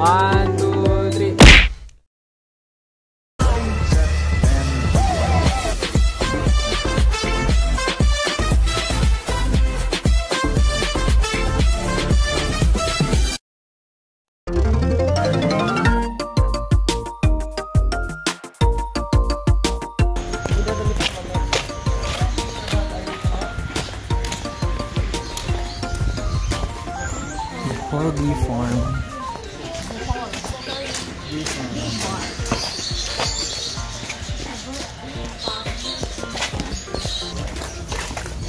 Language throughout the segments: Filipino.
1, 2, 3. Bee farm.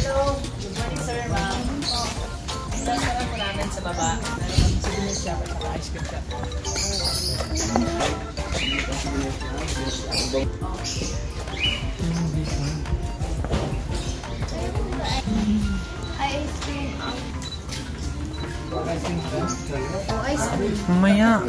Hello, good morning sir, ma'am. Sarap po namin sa baba. Souvenir shop at saka ice cream shop. Ice cream. Mamaya.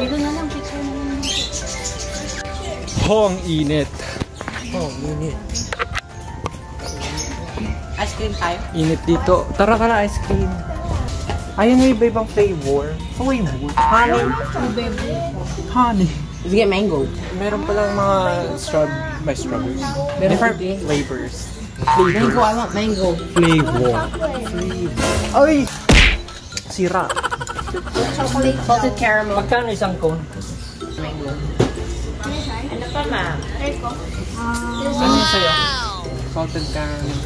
Dito na lang, picture na lang. Oh, ang init. Oh, init. Ice cream tayo? Init dito. Tara ka na, ice cream. Ayun, may iba-ibang flavor. Flavor? Honey. Honey. Let's get mango. Meron palang mga strawberry. Different flavors. Mango, I want mango. Flavor. Ay! Sira. Chocolate, salted caramel. Magkano isang cone? Mango. Ano pa, ma'am? Ano yung sa'yo? Salted caramel.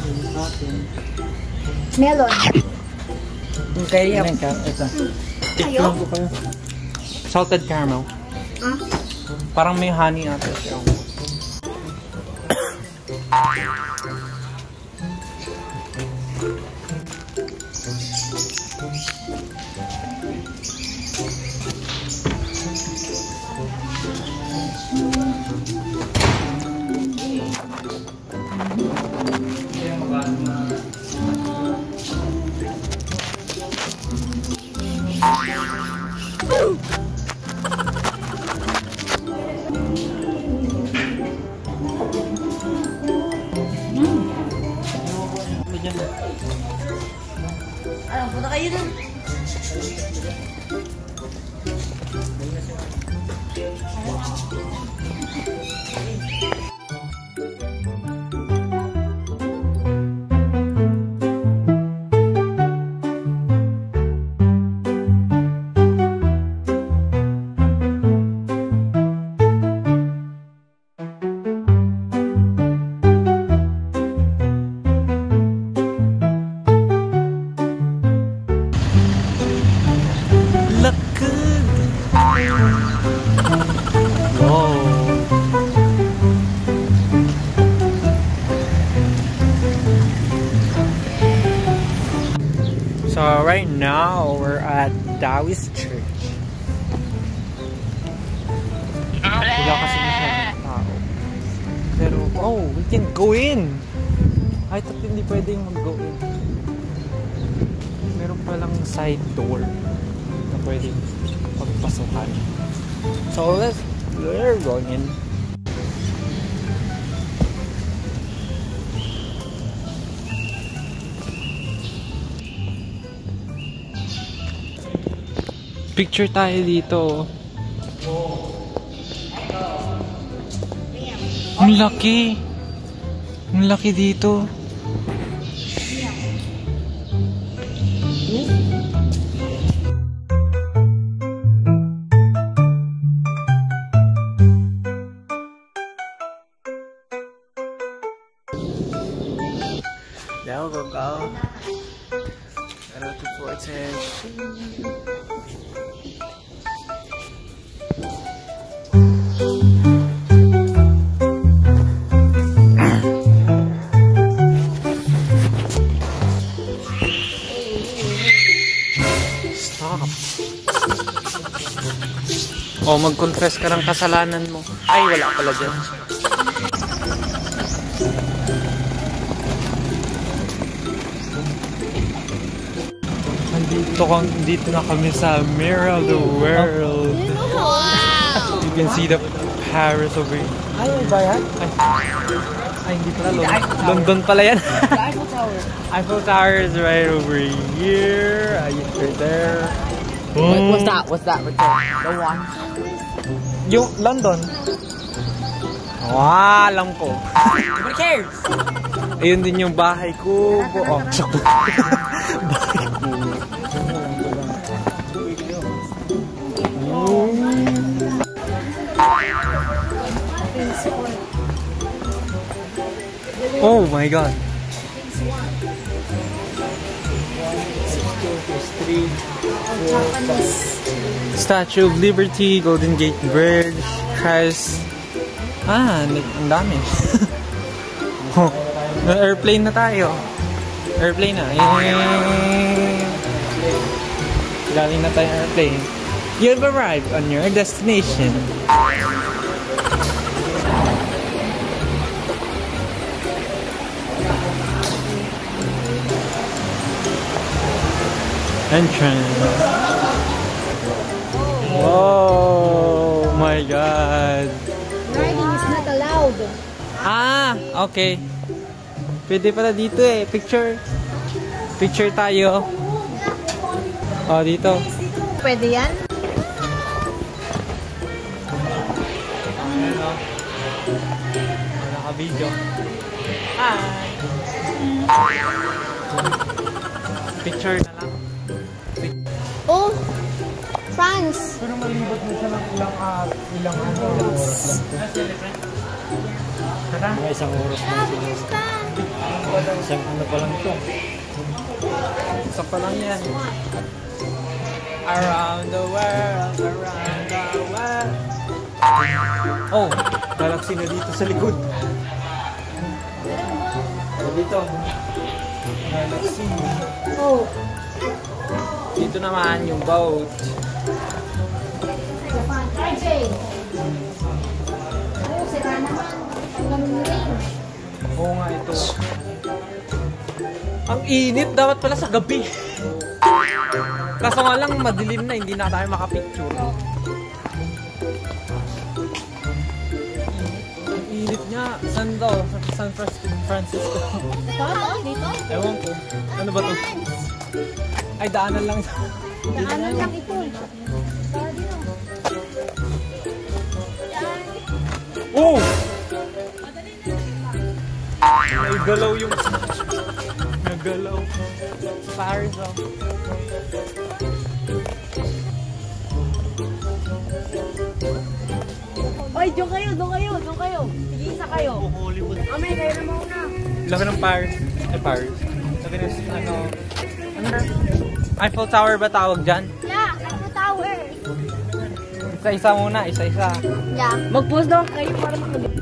Melon. Okay, ito. Ayaw? Salted caramel. Parang may honey ata siya. Alam po na kayo dun. So right now we're at Taoist Church. Wala kasi masyadong tao. Pero we can go in. Ay, tapos hindi pwedeng mag-go in. Meron palang side door na pwedeng pagpasukan. So we're going in. Picture tayo dito. Ang laki. Ang laki dito. There we go. Looking forward to it. O, mag-confess ka ng kasalanan mo. Ay, wala pala dyan. Dito na kami sa Mirror of the World. Wow! You can see the Paris over here. Ay, ba yan? Ay, hindi pala. London pala yan. Eiffel Tower. Eiffel Tower is right over here. Right there. What's that? What's that? Right there? The one? Yung London. Wow, alam ko. Who cares? Ayun din yung bahay ko. Oh, bahay ko. Oh my god. Statue of Liberty, Golden Gate Bridge, Christ. Ang dami. Oh, airplane na tayo. Airplane na. Galing na tayo airplane. You've arrived on your destination. Entrance. Oh my god. Riding is not allowed. Ah, okay. Pwede pala dito eh. Picture. Picture tayo. Oh, dito. Pwede yan? Naka-video. Hi. Picture na lang. Oh! France! Pero malibot mo siya ng ilang oras lang to. Tara. Mga isang oras lang sila. Isang ano pa lang ito. Isa pa lang yan. Around the world, around the world. Oh, galaxy na dito sa likod. Dito. Galaxy. Oh! Dito naman yung boat. RJ! Oh, sira naman. Oo nga ito. Ang init, dapat pala sa gabi. Kaso nga lang madilim na, hindi na tayo makapicture. Ang init niya. Saan daw? San Francisco. Dito? Ewan ko. Ano ba to? Ay, daanan lang. Daanan lang ito. Oh! Nagalaw yung... Nagalaw. Paris, oh. Oy, doon kayo. Sige, isa kayo. Hollywood. Amay, kayo na mauna. Laki ng Paris. Ay, Paris. Laki ng, ano... Eiffel Tower ba tawag dyan? Yeah, Eiffel Tower. Isa-isa muna, isa-isa. Yeah. Mag-pause daw kayo para makagay.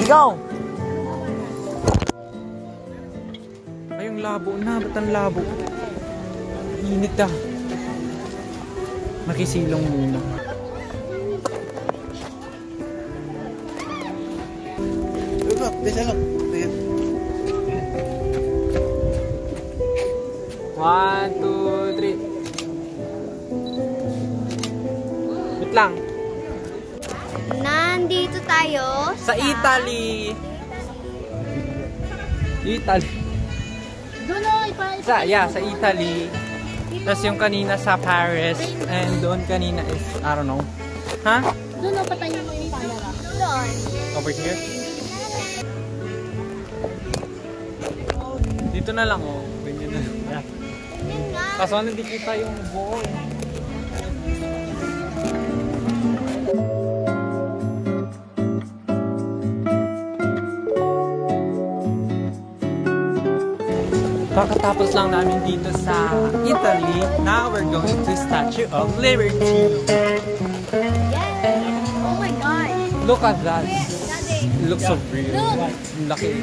Go! Ay, yung labo na. Ba't ang labo? Init ah. Makisilong muna. Look, dito lang. Ayan. 1, 2, 3. Wait lang. Nandito tayo Sa Italy. Italy. Doon o, Sa Italy. Tapos yung kanina sa Paris. And doon kanina is, I don't know. Ha? Doon o, patayin mo yung camera. Doon. Over here? Dito na lang oh. Ganyan na lang. Yun nga. Kaso hindi kita yung buo. Kakatapos lang namin dito sa Italy. Now we're going to Statue of Liberty. Yes! Oh my God! Look at that. Daddy! It looks so real. Lucky.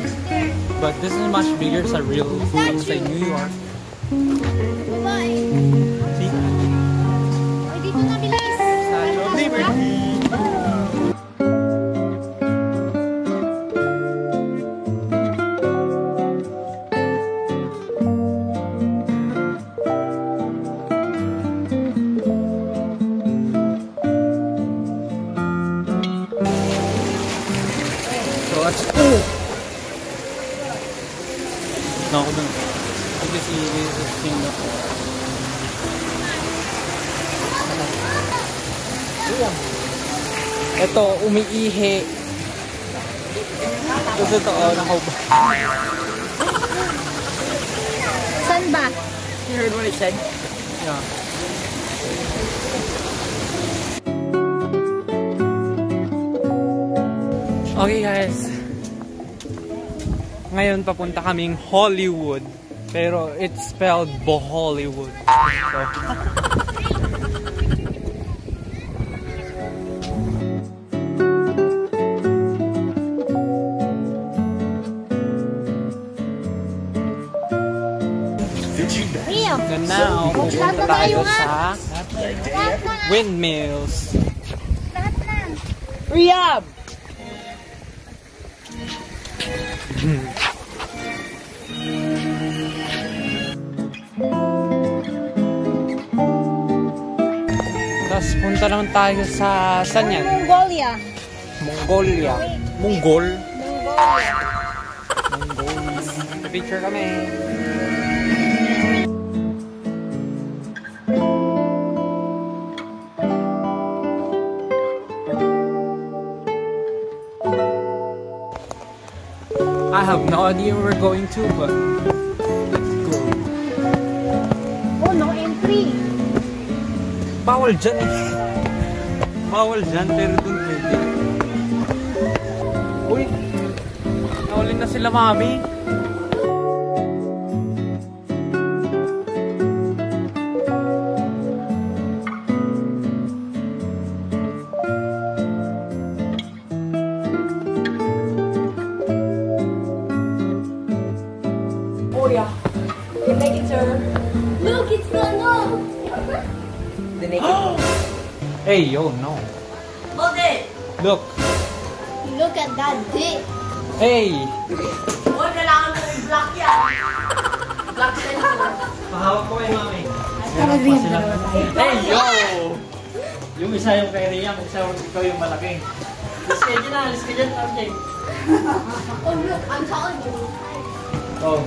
But this is much bigger sa real sa New York. Bye-bye! See? Ay, dito na bilis! Statue of Liberty. No, ako dun. Ito si Singapore. Ito, umiihi. Ito totoo, nakauba. Saan ba? You heard what I said? Yeah. Okay guys. Ngayon papunta kaming Hollywood. Pero it's spelled Bohollywood. So, Rio! and now, pupunta tayo sa windmills. Lahat na! Riyab! Tapos punta naman tayo sa saan yan? Mongolia! Mongolia. Mongol? Mongolia! Mongol. Picture kami. I have no idea where we're going to, but let's go. Oh, no entry! Bawal dyan eh. Bawal dyan, pero dun pwede. Uy! Nauli na sila, mami. Oh yeah. You make it, sir. Look, it's the no! The naked Hey, yo, no. Hold it! Look. Look at that dick! Hey! Huwag kailangan mo i-block yan! Block sensor. Pahawak ko kay mami. Hey, yo! Yung isa yung kay Rian, isa ikaw yung malaki. Alis ka dyan na, alis ka dyan, RJ. Oh look, I'm telling you. Oh.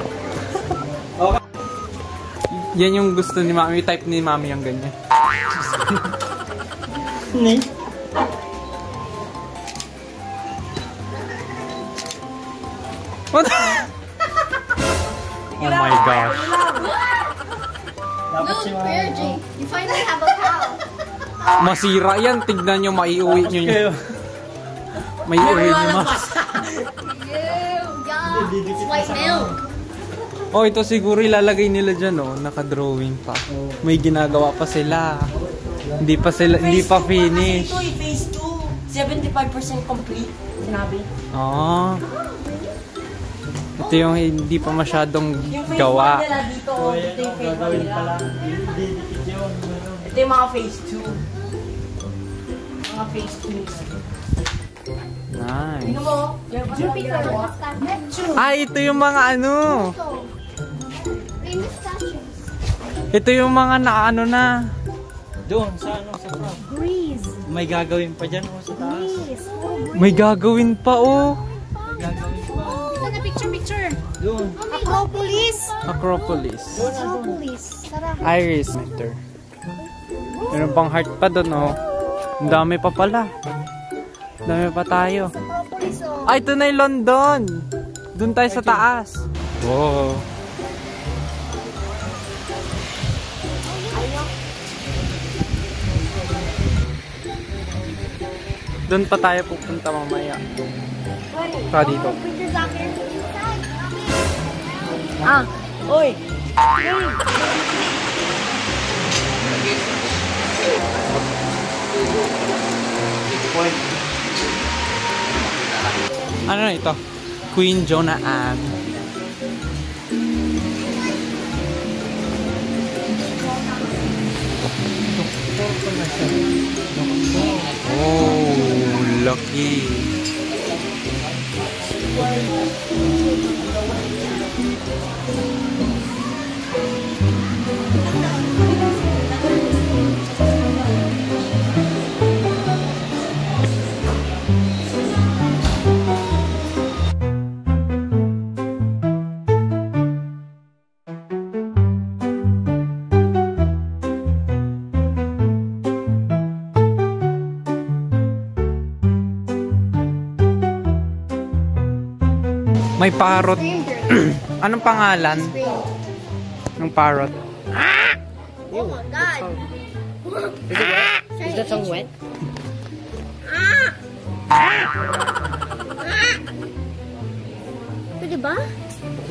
Yan yung gusto ni mami. Type ni mami yung ganyan. Ni? What? Oh my gosh. Dapat Look, si mami. RJ, you finally have a cow. Masira yan. Tignan nyo, maiuwi nyo yun. Maiuwi nyo ma. Ew, God. It's white milk. Oh, ito siguro ilalagay nila dyan, oh. Naka-drawing pa. May ginagawa pa sila. Hindi pa finish. Ito phase 2. 75% complete. Sinabi. Oh. Ito yung hindi pa masyadong Yung phase 1 gawa. nila dito. Oh, yan, Ito yung phase 1 gagawin nila. pala. Hindi, dikit yun. Ito yung mga phase 2. Mga phase 2. Nice. Tingnan mo. Yung Jupiter, the statue. Neptune. Ah, ito yung mga ano. Famous statues. Ito yung mga naano na. Doon, sa ano, sa front. Greece. May gagawin pa dyan, oh, sa taas. Greece. Oh, Greece. May gagawin pa, oh. May gagawin pa. Ito na picture. Doon. Acropolis. Acropolis. Acropolis. Tara. Iris meter. Meron pang heart pa doon, oh. Ang dami pa pala. Ang dami pa tayo. Acropolis, oh. Ay, ito na yung London. Doon tayo sa taas. Wow. Doon pa tayo pupunta mamaya. Pa dito. Ah, oy. Ano na ito? Queen Jonah Anne. Oh, lucky. May parrot. Anong pangalan ng parrot? Oh my god. Is that song wet? Pwede ba?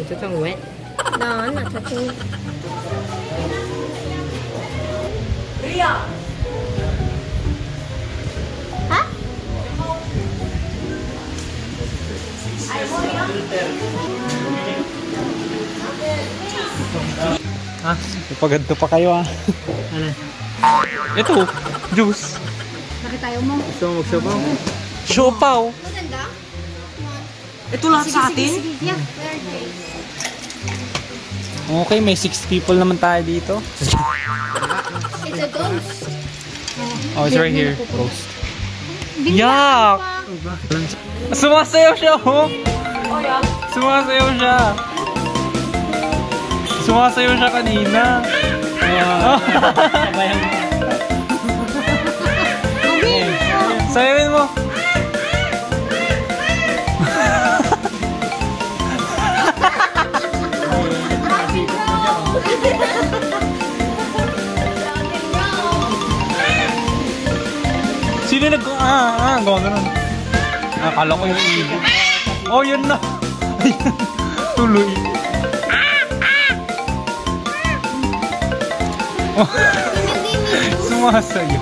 Is that song wet? No, I'm not touching it. Ria! Ha? Ah, ipaganto pa kayo ah. Ano? Ito, juice. Bakit tayo mo? Gusto mo magsabaw? Siopaw. Maganda? Ito lahat sa atin? Yeah, where are they? Okay, may 6 people naman tayo dito. It's a ghost. Oh, it's right here. Ghost. Yuck! Sumasayaw siya, oh! Sumasayaw siya. Sumasayaw siya kanina. Sayawin mo. Sino gawa ganun? Akala ko yung ibig. Oh, yun na. Tuloy. Sumasayo.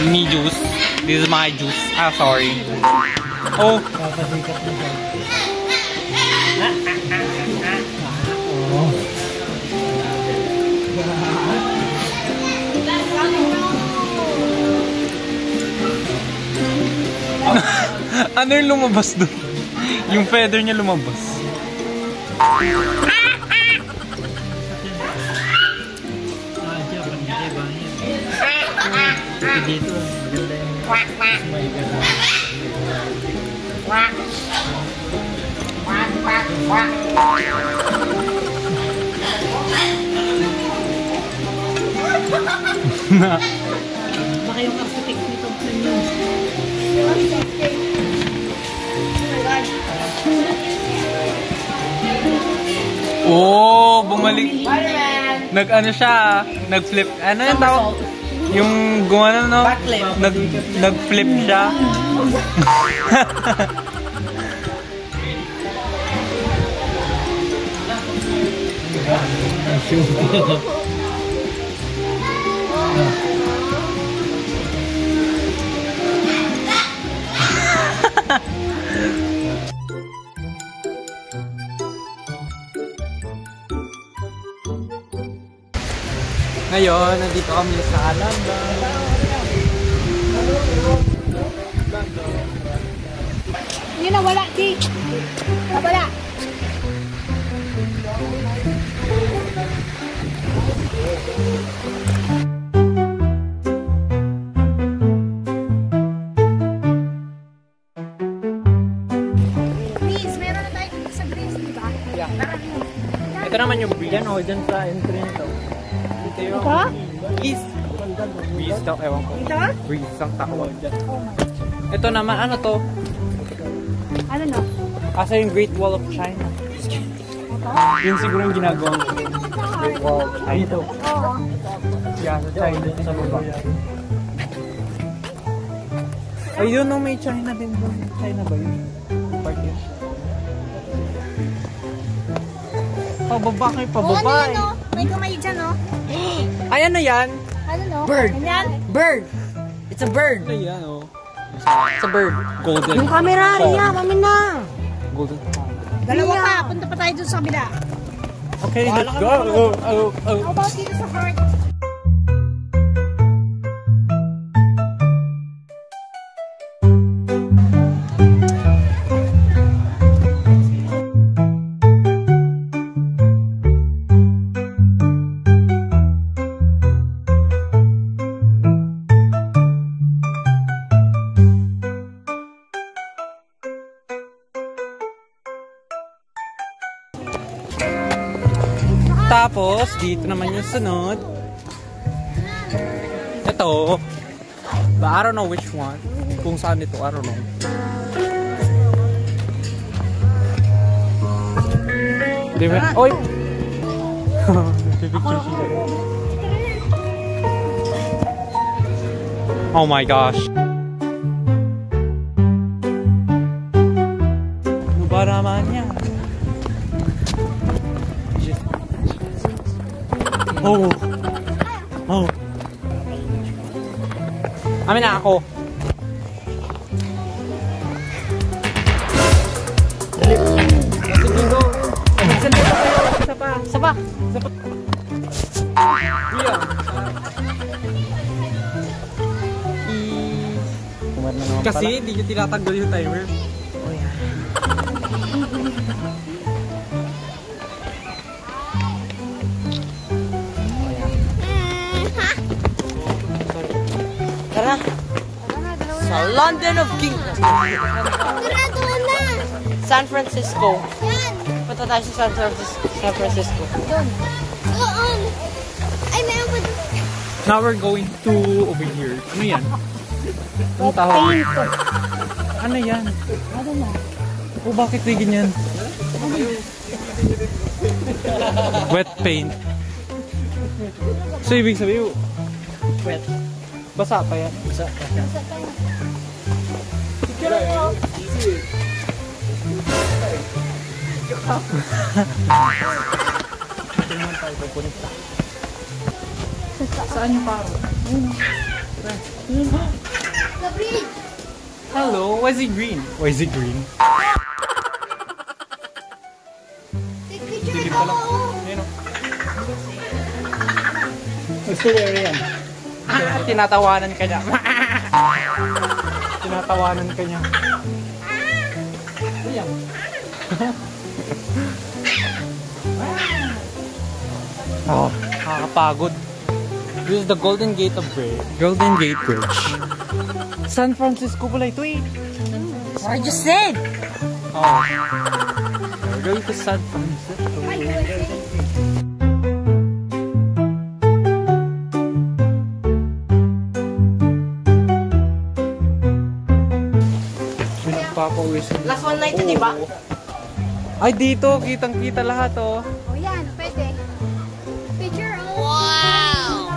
Me juice. This is my juice. Ah, sorry. Oh. Ano yung lumabas doon? Yung feather niya lumabas. Dito, maganda yung Baka yung aesthetic nito. Oh, bumalik. Nag-ano siya, nag-flip. Ano yung tawag? Yung gumano, no? Backflip. Nag-flip siya. Ngayon, nandito kami sa Alanda. Yun na, wala, G. Wala. Please, meron na tayo dito sa Greece, di ba? Yeah. Ito naman yung yan, oh, dyan sa entry nito. Ito yung Breeze. Breeze daw, ewan ko. Ito? Breeze ang tawag. Ito naman, ano to? Ano no? Asa yung Great Wall of China. Yun siguro yung ginagawa ko. Great Wall of China. Ito. Oo. Yeah, sa China. Sa baba. Ayun, no, may China din doon. China ba yun? Park yun. Pababa kayo, pababa eh. Ano, may kamay dyan, no? Ay, ano yan? Ano, no? Bird. Ganyan? Bird. It's a bird. Ano yan, oh? It's a bird. Golden. Yung camera, Ria, mami na. Golden. Dalawa pa, punta pa tayo dun sa kabila. Okay, let's go. Oh. How about dito sa heart? Tapos, dito naman yung sunod. Ito. But I don't know which one. Kung saan ito, I don't know. Di ba? Oy! Picture siya. Oh my gosh. Ano ba naman yan? Oh. Oh. Amin na ako. Sige, go. Isa pa kayo. Isa pa. Isa pa. Isa pa. Yeah. Kasi hindi nyo tinatanggal yung timer. Oh yeah. Tara. Sa London of Kingdom. Tara, doon na! San Francisco. Yan! Punta tayo sa San Francisco. Doon. Doon! Ay, meron pa doon. Now we're going to over here. Ano yan? Anong tawag? Ano yan? Ano na? O bakit may ganyan? Wet paint. So ibig sabihin, Wet. basa pa yan. Basa. Saan yung paro? The bridge! Hello, why is it green? Why is it green? Take picture Dilim ito! pa lang. Ayun o. Gusto ko yan. Tinatawanan ka niya. Tinatawanan ka niya. Ayan. Oh, nakakapagod. This is the Golden Gate Bridge. Golden Gate Bridge. San Francisco pala ito eh. What I just said. Oh. We're going to San Francisco. Pinagpapawis. Last one night, di ba? Ay, dito. Kitang-kita lahat, oh. O yan, pwede. Picture, oh! Wow!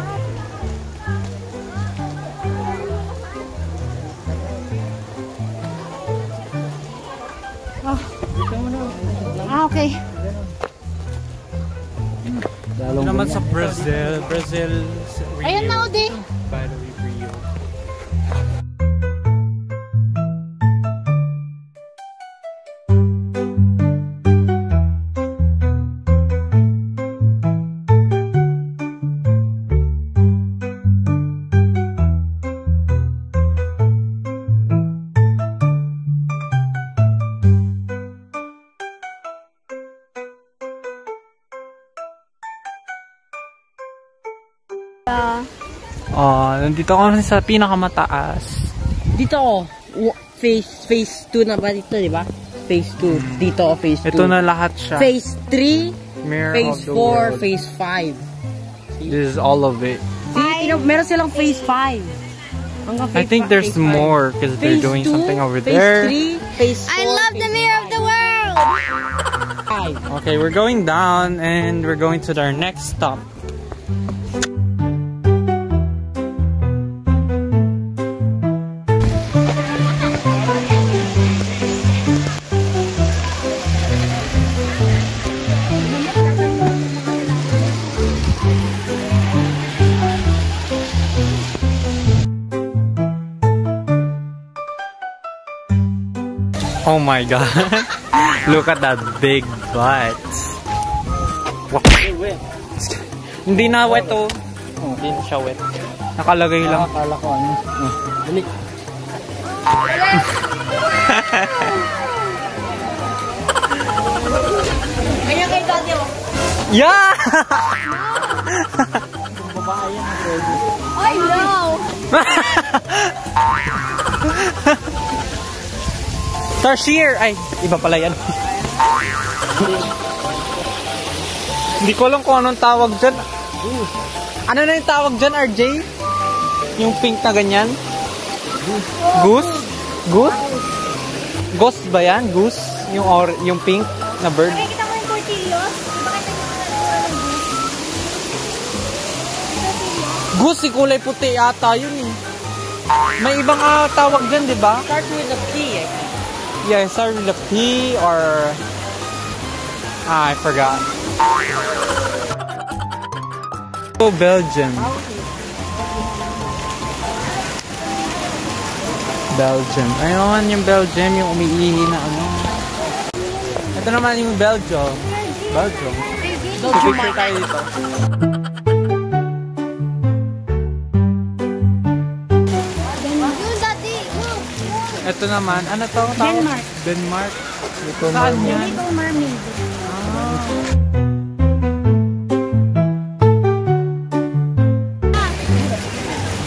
Ah, okay. Ito naman sa Brazil. Brazil. Ayan na, Odi. By the way, Rio. Nandito kami sa pinakamataas. Dito ako. Phase 2 na ba dito, di ba? Phase 2. Dito ako, phase 2. Ito na lahat siya. Phase 3, Mirror phase of the 4, world. phase 5. This is all of it. See, meron silang phase 5. I think there's more because they're doing something over there. Phase 3, phase 4, I love the mirror of the world! 5. Okay, we're going down and we're going to our next stop. Oh my god. Look at that big butt. Wow. Hindi na wet oh. Hindi na siya wet. Nakalagay lang. Akala ko ano. Dali. Ganyan kay daddy oh. Yeah! Babae yan. Ready. Ay, no! Tarsier! Ay, iba pala yan. Hindi ko alam kung anong tawag dyan. Ano na yung tawag dyan, RJ? Yung pink na ganyan? Goose? Goose? Ghost ba yan? Goose? Yung pink na bird? Nakikita mo yung tortillos? Bakit nagmamahal ng Goose, si kulay puti ata yun eh. May ibang tawag dyan, di ba? Start with a P, eh. Yeah, start with a P or... I forgot. Oh, Belgium. Belgium. Ayun, yung Belgium, yung umiihi na ano. Ito naman yung Belgium. Belgium. Picture tayo dito. Ito naman, ano to? Denmark. Denmark. Little Saan Mermaid. yan? Little Mermaid.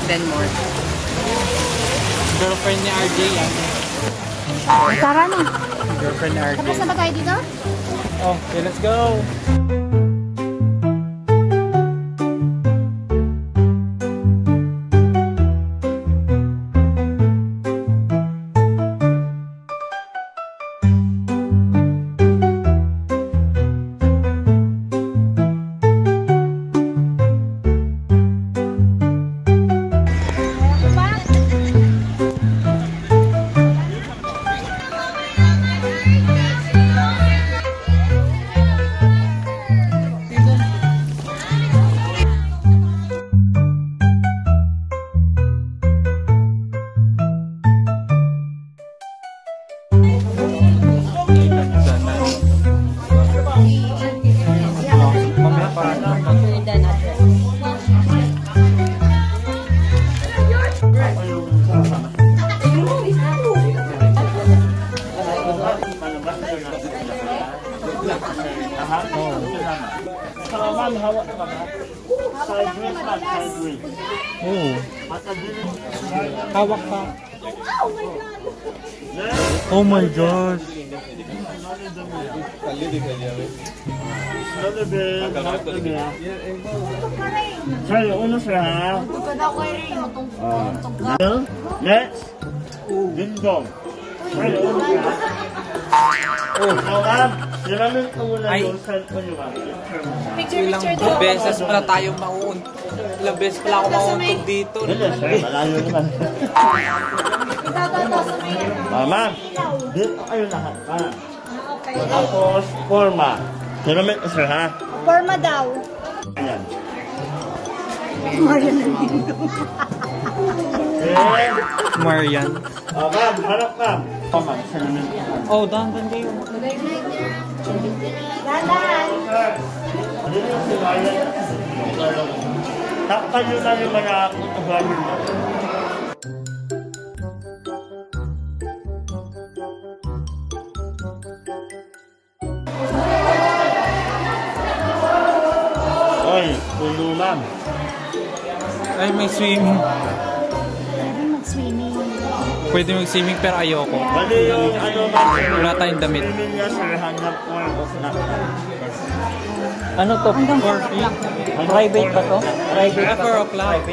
Denmark. Girlfriend ni RJ yan. Tara na. Girlfriend ni RJ. Tapos na ba tayo dito? Oh, okay, let's go. Oh. Hawak ka. Oh my gosh. Sorry, uno siya ha. Next. Dingdong. Sorry, uno siya. Oh, ma'am. Sinamin ko muna yung cellphone nyo, ma'am. Ilang beses pala tayo ilang beses pala ako mauuntog dito. Hindi, sir. Malayo naman. Ma'am, dito kayo lahat ha. Tapos, forma. Sinamin ko, sir ha. Forma daw. Ayan. Marian. Ma'am, harap ka. Ma'am, sinamin ko. Oh, dandan kayo. Takpan nyo na yung mga ugamin mo. Oy, pulo ma'am. Ay, may swimming. Pwede mag-swimming. Pwede mag-swimming pero ayoko. Bali yung ano ma'am. Wala tayong damit. Swimming niya sir, hanggang 4 o'clock. Ano to? 4 feet? Private ba to? Private ba? 4 o'clock.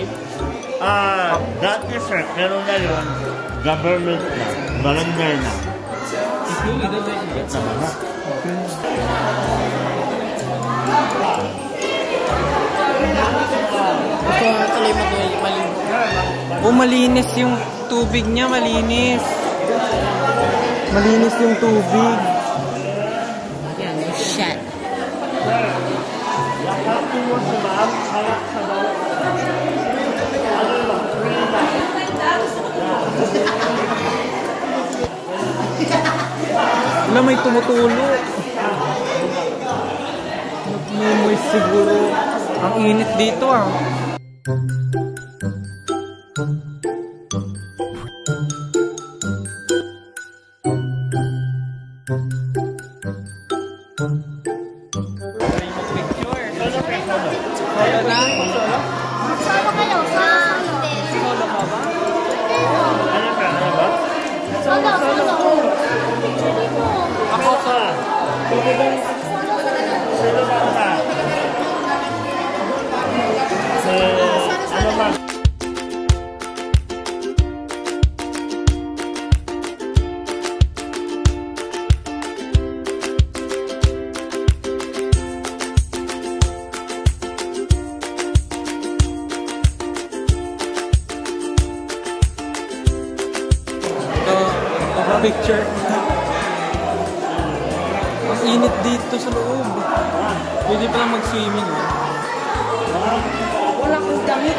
Dati sir, pero ngayon, government na, barangay na. Gusto nga tuloy malinis. Oh, malinis yung tubig niya, malinis. Malinis yung tubig. Yan, shit. Yakapin mo si ma'am, harap sa bawah. Ano lang, free na. may tumutulo. Nagmumoy siguro. Ang init dito ah. Sama kayo sa Solo ka ba? Solo. Ako sa. Sino ba ka? Ano ba? Picture. Ang init dito sa loob. Pwede pa lang mag-swimming. Wala kang damit.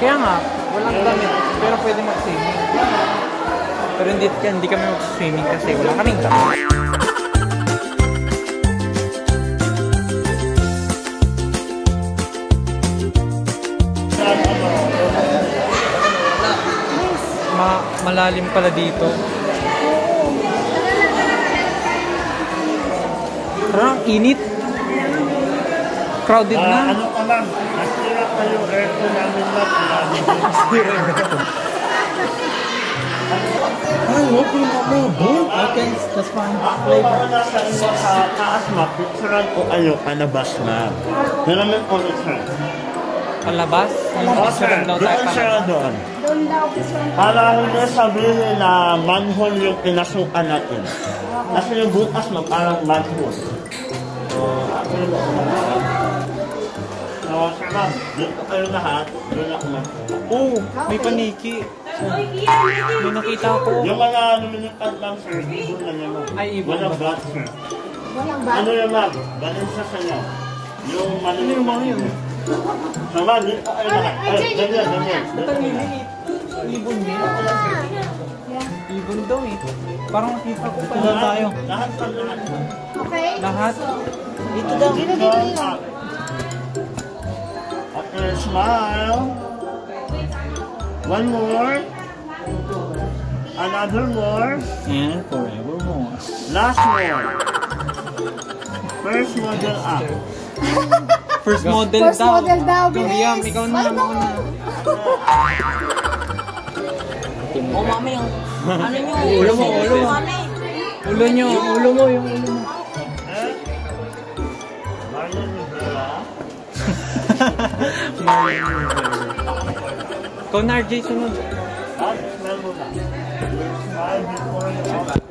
Kaya nga, walang damit. Pero pwede mag-swimming. Pero hindi kami mag-swimming kasi wala kaming damit. Malalim pala dito. Parang init. Crowded na. Ano ka lang? Nasira pa yung aircon namin lang. Ay, okay na mo. Okay, that's fine. Flavor. Sa taas map, picturean ko kayo palabas na. Namin ko sir. Palabas? Oo sir, doon sir doon. Para hindi sabihin na manhole yung pinasukan natin. Kasi yung bukas mo parang manhole. So sir ma'am, dito kayo lahat, doon ako manhole. Oh, may paniki. May nakita ko. Yung mga lumilipad lang sir, ibon lang naman. Ay, ibon Walang ba? bat sir. Walang Ano yung ma'am? Balin sa kanya. Yung maliliit. Sama, dito kayo lahat. Ay, ganyan. Ibon din. Ibon daw eh. Parang nakita ko pa lang tayo. Lahat pa lahat. Okay? Lahat. Dito daw. Dito. Okay, smile. One more. Another more. And forevermore. Last more. First model up. First model First daw. model daw, bilis. Miriam, ikaw na. Mauna. O mami yung... Ano nyo? Ulo mo. Mami. Ulo nyo. Ulo mo, yung ulo mo. Eh? Marian Rivera. Ikaw na, RJ, sunod. At smell mo na. Smile before you out.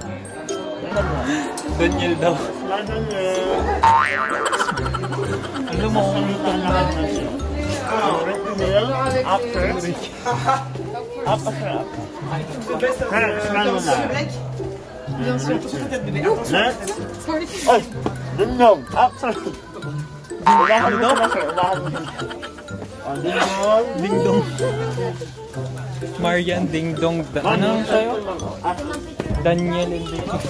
Daniel daw. Smile Daniel. Alam mo, Salitaan lahat na siya. Daniel, after. After. Hey, smile mo na. Next. Ay! Dingdong! After! Unahan mo na sir, unahan mo na. Dingdong! Dingdong. Marian Dingdong. Ano sa'yo? Daniel and Dingdong.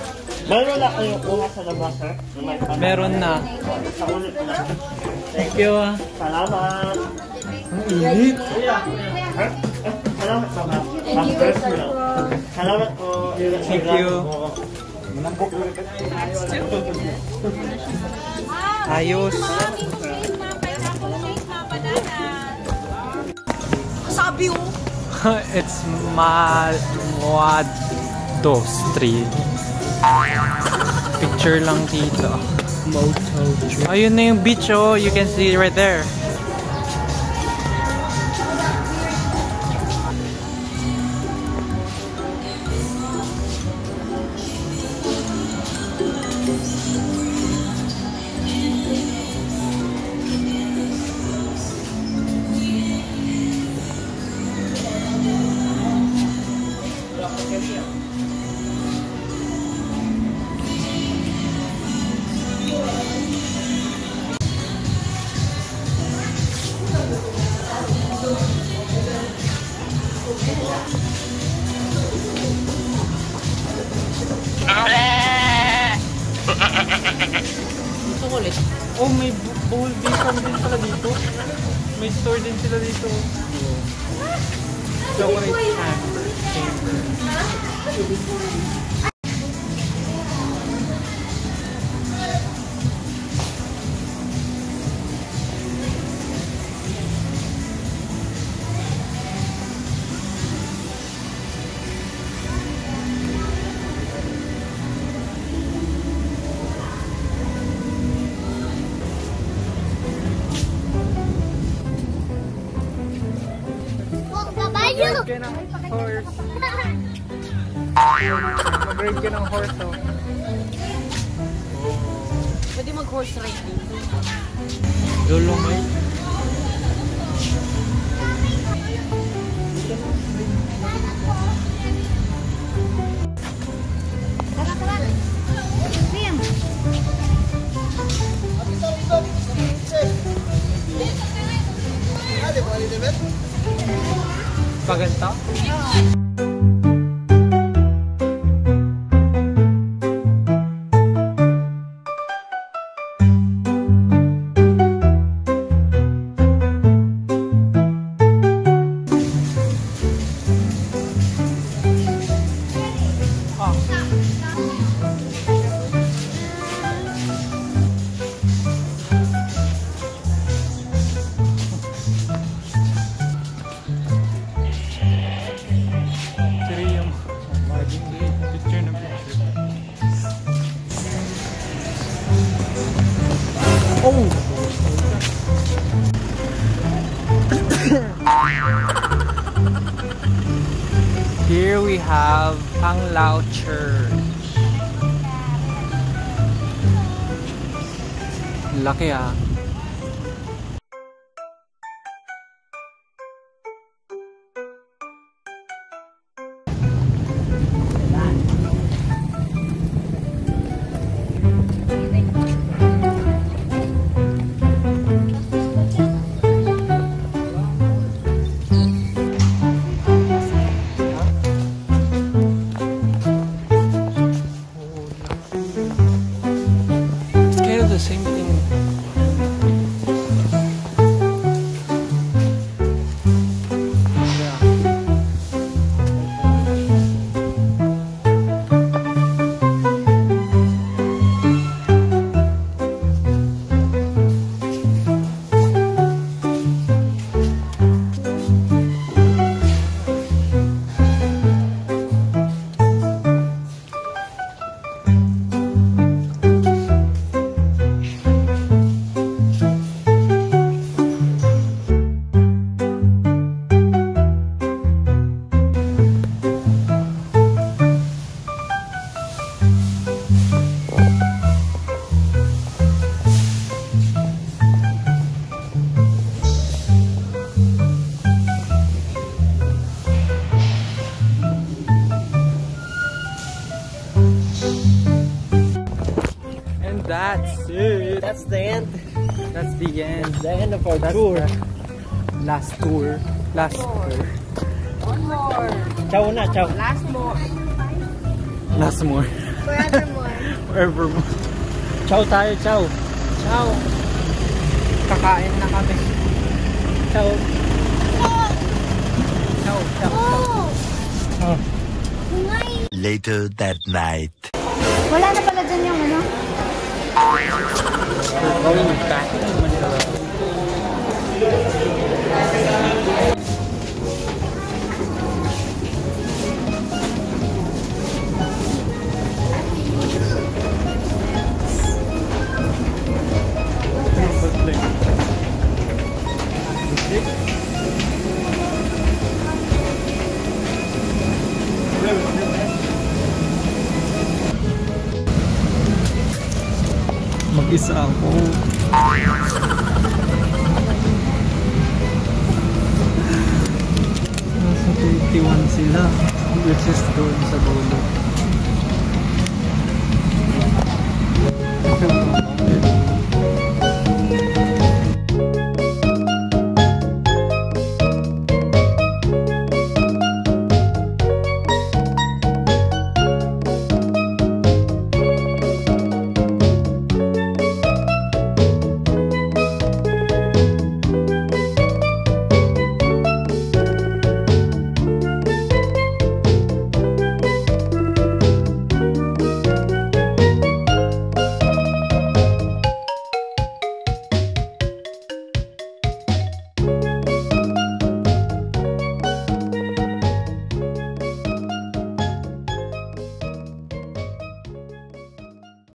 Meron na kayong kuha sa labas, sir? Meron na. Sa ulit na. Thank you ah. Salamat! Ang init. Salamat, mama. First meal. Salamat po. Thank you. Ayos. Sabi ko. It's Malwado Street. Picture lang dito. Ayun na yung beach, oh. You can see right there. chocolate. Oh, may bowl bacon din pala dito. May store din sila dito. Chocolate chamber. Mag-ride ka ng horse. Mag-ride ka ng horse, oh. Pwede mag-horse riding. Dolomite. Paganta? Oh! Here we have Panglao Church. Laki ah. The same thing. That's it. That's the end. That's the end. The end of our That's tour. the last tour. Last tour. One more. Ciao na, ciao. Last more. Last more. Forevermore. Forevermore. Ciao tayo, ciao. Ciao. Kakain na kami. Ciao. Ciao. Ciao. Oh! Oh. Kumain. Later that night. Wala na pala dyan yung ano? We're going back to Manila. Mag-isa ako. Nasa 31 sila, which is doon sa dulo.